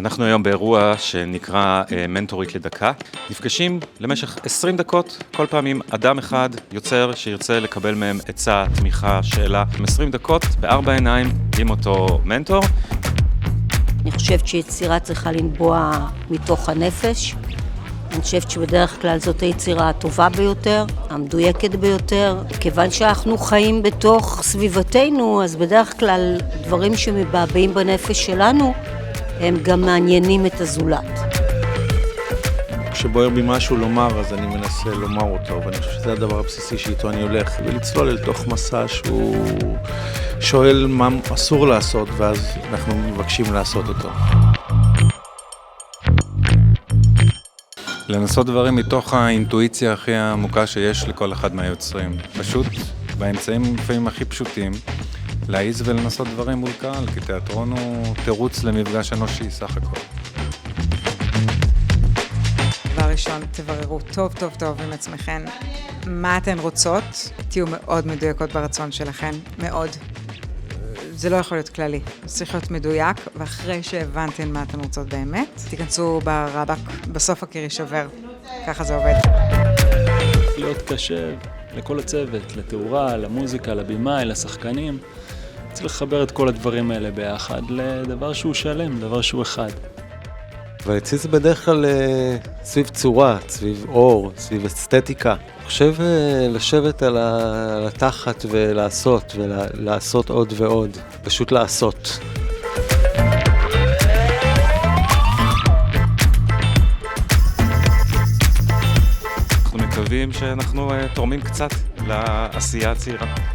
אנחנו היום באירוע שנקרא מנטורית לדקה. נפגשים למשך 20 דקות, כל פעם עם אדם אחד, יוצר שירצה לקבל מהם עצה, תמיכה, שאלה. 20 דקות, בארבע עיניים, עם אותו מנטור. אני חושבת שיצירה צריכה לנבוע מתוך הנפש. אני חושבת שבדרך כלל זאת היצירה הטובה ביותר, המדויקת ביותר. כיוון שאנחנו חיים בתוך סביבתנו, אז בדרך כלל דברים שמבעבעים בנפש שלנו, הם גם מעניינים את הזולת. כשבוער בי משהו לומר, אז אני מנסה לומר אותו, ואני חושב שזה הדבר הבסיסי שאיתו אני הולך, ולצלול אל תוך מסע שהוא שואל מה אסור לעשות, ואז אנחנו מבקשים לעשות אותו. לנסות דברים מתוך האינטואיציה הכי עמוקה שיש לכל אחד מהיוצרים. פשוט, באמצעים לפעמים הכי פשוטים, להעיז ולנסות דברים מול קהל, כי תיאטרון הוא תירוץ למפגש אנושי סך הכל. דבר ראשון, תבררו טוב טוב טוב עם עצמכם מה אתן רוצות, תהיו מאוד מדויקות ברצון שלכם, מאוד. זה לא יכול להיות כללי, זה צריך להיות מדויק, ואחרי שהבנתן מה אתן רוצות באמת, תיכנסו ברבק, בסוף הקיר שובר, ככה זה עובד. להיות קשב לכל הצוות, לתאורה, למוזיקה, לבימה, לשחקנים. צריך לחבר את כל הדברים האלה ביחד לדבר שהוא שלם, דבר שהוא אחד. אבל אצלי זה בדרך כלל סביב צורה, סביב אור, סביב אסתטיקה. אני חושב לשבת על התחת ולעשות, ולעשות עוד ועוד. פשוט לעשות. אנחנו מקווים שאנחנו תורמים קצת לעשייה הצעירה.